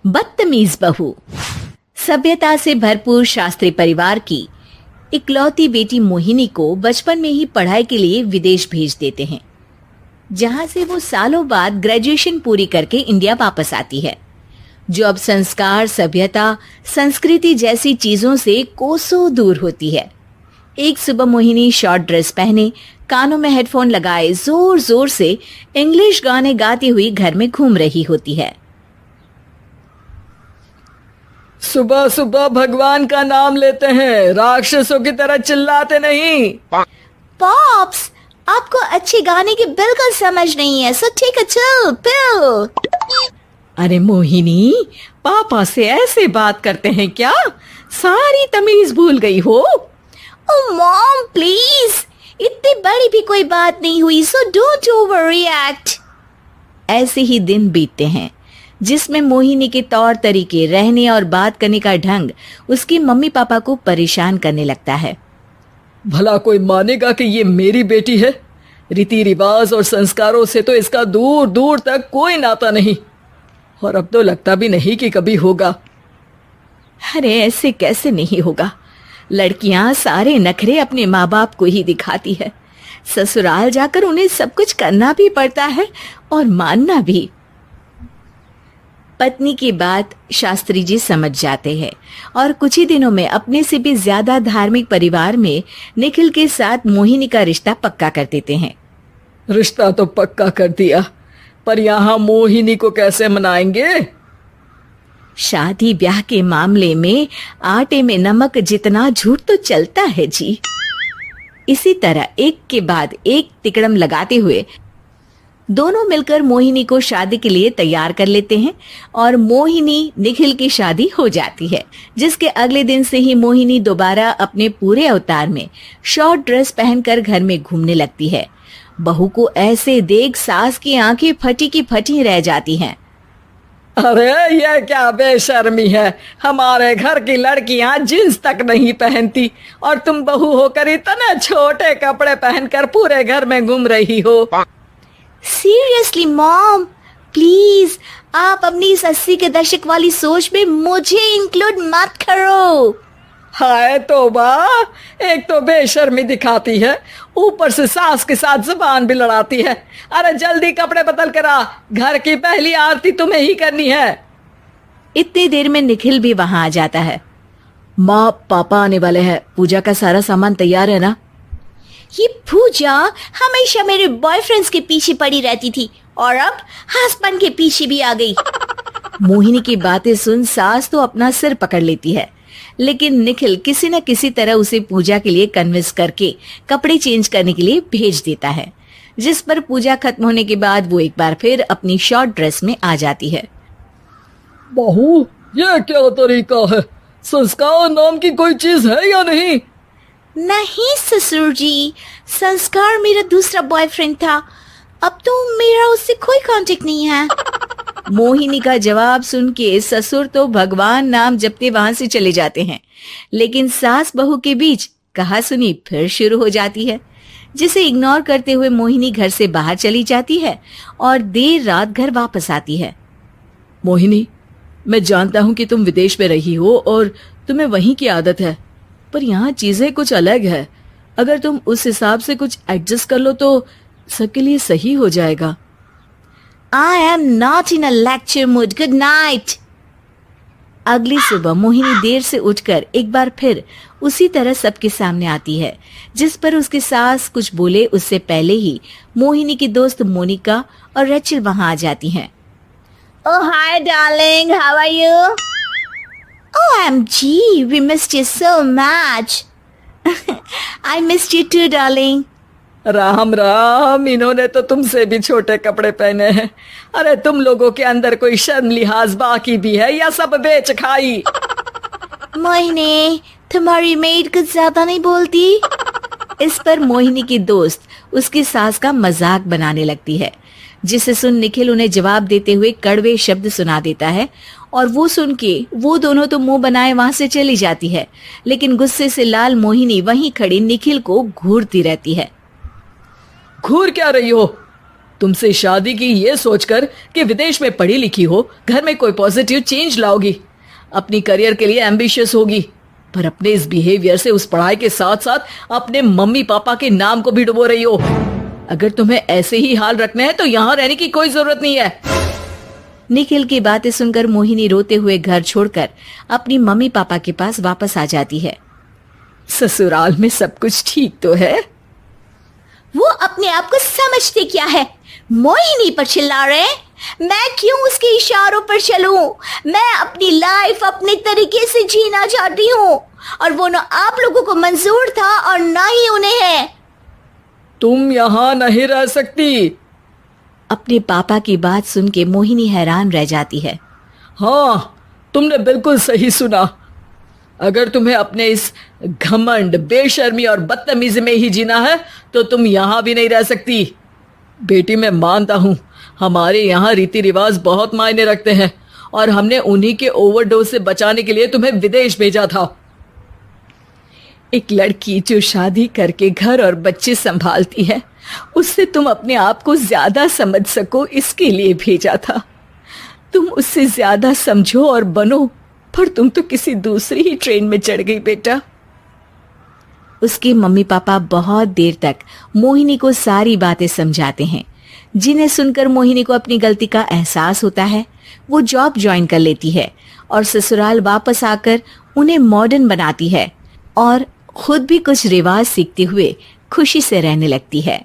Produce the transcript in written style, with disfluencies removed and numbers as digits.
बदतमीज बहू। सभ्यता से भरपूर शास्त्री परिवार की इकलौती बेटी मोहिनी को बचपन में ही पढ़ाई के लिए विदेश भेज देते हैं, जहां से वो सालों बाद ग्रेजुएशन पूरी करके इंडिया वापस आती है, जो अब संस्कार, सभ्यता, संस्कृति जैसी चीजों से कोसों दूर होती है। एक सुबह मोहिनी शॉर्ट ड्रेस पहने, कानों में हेडफोन लगाए जोर जोर से इंग्लिश गाने गाती हुई घर में घूम रही होती है। सुबह सुबह भगवान का नाम लेते हैं, राक्षसों की तरह चिल्लाते नहीं। पॉप्स, आपको अच्छे गाने की बिल्कुल समझ नहीं है, सो ठीक है, चिल पिल। अरे मोहिनी, पापा से ऐसे बात करते हैं क्या? सारी तमीज भूल गई हो। ओह मॉम प्लीज, इतनी बड़ी भी कोई बात नहीं हुई, सो डोंट ओवर रिएक्ट। ऐसे ही दिन बीतते हैं जिसमें मोहिनी के तौर तरीके, रहने और बात करने का ढंग उसकी मम्मी पापा को परेशान करने लगता है। भला कोई मानेगा कि ये मेरी बेटी है? रीति रिवाज और संस्कारों से तो इसका दूर दूर तक कोई नाता नहीं, और अब तो लगता भी नहीं कि कभी होगा। अरे ऐसे कैसे नहीं होगा? लड़कियां सारे नखरे अपने माँ बाप को ही दिखाती है। ससुराल जाकर उन्हें सब कुछ करना भी पड़ता है और मानना भी। पत्नी की बात शास्त्री जी समझ जाते हैं और कुछ ही दिनों में अपने से भी ज्यादा धार्मिक परिवार में निखिल के साथ मोहिनी का रिश्ता पक्का कर देते हैं। रिश्ता तो पक्का कर दिया, पर यहाँ मोहिनी को कैसे मनाएंगे? शादी ब्याह के मामले में आटे में नमक जितना झूठ तो चलता है जी। इसी तरह एक के बाद एक तिकड़म लगाते हुए दोनों मिलकर मोहिनी को शादी के लिए तैयार कर लेते हैं और मोहिनी निखिल की शादी हो जाती है, जिसके अगले दिन से ही मोहिनी दोबारा अपने पूरे अवतार में शॉर्ट ड्रेस पहनकर घर में घूमने लगती है। बहू को ऐसे देख सास की आंखें फटी की फटी रह जाती हैं। अरे ये क्या बेशर्मी है, हमारे घर की लड़कियां जींस तक नहीं पहनती और तुम बहू होकर इतने छोटे कपड़े पहनकर पूरे घर में घूम रही हो। सीरियसली मॉम, प्लीज आप अपनी इस 80 के दशक वाली सोच में मुझे इंक्लूड मत करो। हाय तौबा, एक तो बेशर्मी दिखाती है, ऊपर से सास के साथ जुबान भी लड़ाती है। अरे जल्दी कपड़े बदल कर आ, घर की पहली आरती तुम्हें ही करनी है। इतनी देर में निखिल भी वहां आ जाता है। माँ पापा आने वाले हैं, पूजा का सारा सामान तैयार है ना? ये पूजा हमेशा मेरे बॉयफ्रेंड्स के पीछे पड़ी रहती थी और अब हस्बैंड के पीछे भी आ गई। मोहिनी की बातें सुन सास तो अपना सिर पकड़ लेती है, लेकिन निखिल किसी न किसी तरह उसे पूजा के लिए कन्विंस करके कपड़े चेंज करने के लिए भेज देता है, जिस पर पूजा खत्म होने के बाद वो एक बार फिर अपनी शॉर्ट ड्रेस में आ जाती है। बहू, ये क्या तरीका है? संस्कार नाम की कोई चीज है या नहीं? नहीं ससुर जी, संस्कार मेरा दूसरा बॉयफ्रेंड था, अब तो मेरा उससे कोई कांटेक्ट नहीं है। मोहिनी का जवाब सुन के ससुर तो भगवान नाम जपते वहां से चले जाते हैं, लेकिन सास बहू के बीच कहासुनी फिर शुरू हो जाती है, जिसे इग्नोर करते हुए मोहिनी घर से बाहर चली जाती है और देर रात घर वापस आती है। मोहिनी, मैं जानता हूँ कि तुम विदेश में रही हो और तुम्हें वहीं की आदत है, पर यहाँ चीजें कुछ अलग है। अगर तुम उस हिसाब से कुछ एडजस्ट कर लो तो सबके लिए सही हो जाएगा। I am not in a lecture mood. Good night. अगली सुबह मोहिनी देर से उठकर एक बार फिर उसी तरह सबके सामने आती है, जिस पर उसकी सास कुछ बोले उससे पहले ही मोहिनी की दोस्त मोनिका और रेचल वहां आ जाती हैं। Oh hi darling, how are you? OMG, we missed you so much. I missed you too darling. Ram Ram, इन्होंने तो तुमसे भी छोटे कपड़े पहने हैं। अरे तुम लोगों के अंदर कोई शर्म लिहाज बाकी भी है या सब बेच खाई? मोहिनी, तुम्हारी मेड कुछ ज्यादा नहीं बोलती? इस पर मोहिनी की दोस्त उसकी सास का मजाक बनाने लगती है, जिसे सुन निखिल उन्हें जवाब देते हुए कड़वे शब्द सुना देता है और वो सुन के वो दोनों तो मुंह बनाए वहां से चली जाती है, लेकिन गुस्से से लाल मोहिनी वहीं खड़ी निखिल को घूरती रहती है। घूर क्या रही हो? तुमसे शादी की ये सोचकर कि विदेश में पढ़ी लिखी हो, घर में कोई पॉजिटिव चेंज लाओगी, अपनी करियर के लिए एम्बिशियस होगी, पर अपने इस बिहेवियर से उस पढ़ाई के साथ साथ अपने मम्मी पापा के नाम को भी डुबो रही हो। अगर तुम्हें ऐसे ही हाल रखने हैं तो यहाँ रहने की कोई जरूरत नहीं है। निखिल की बातें सुनकर मोहिनी रोते हुए घर छोड़कर अपनी मम्मी पापा के पास वापस आ जाती है। ससुराल में सब कुछ ठीक तो है? वो अपने आप को समझते क्या है? मोहिनी पर चिल्ला रहे हैं? मैं क्यों उसके इशारों पर चलूं? मैं अपनी लाइफ अपने तरीके से जीना चाहती हूँ और वो ना आप लोगों को मंजूर था और ना ही उन्हें है। तुम यहाँ नहीं रह सकती। अपने पापा की बात सुन के मोहिनी हैरान रह जाती है। हाँ, तुमने बिल्कुल सही सुना। अगर तुम्हें अपने इस घमंड, बेशर्मी और बदतमीजी में ही जीना है तो तुम यहाँ भी नहीं रह सकती। बेटी, मैं मानता हूँ हमारे यहाँ रीति रिवाज बहुत मायने रखते हैं और हमने उन्हीं के ओवरडोज से बचाने के लिए तुम्हें विदेश भेजा था। एक लड़की जो शादी करके घर और बच्चे संभालती है, उससे तुम अपने आप को ज्यादा समझ सको इसके लिए भेजा था। तुम उससे ज्यादा समझो और बनो, पर तुम तो किसी दूसरी ही ट्रेन में चढ़ गई बेटा। उसके मम्मी पापा बहुत देर तक मोहिनी को सारी बातें समझाते हैं, जिन्हें सुनकर मोहिनी को अपनी गलती का एहसास होता है। वो जॉब ज्वाइन कर लेती है और ससुराल वापस आकर उन्हें मॉडर्न बनाती है और खुद भी कुछ रिवाज सीखते हुए खुशी से रहने लगती है।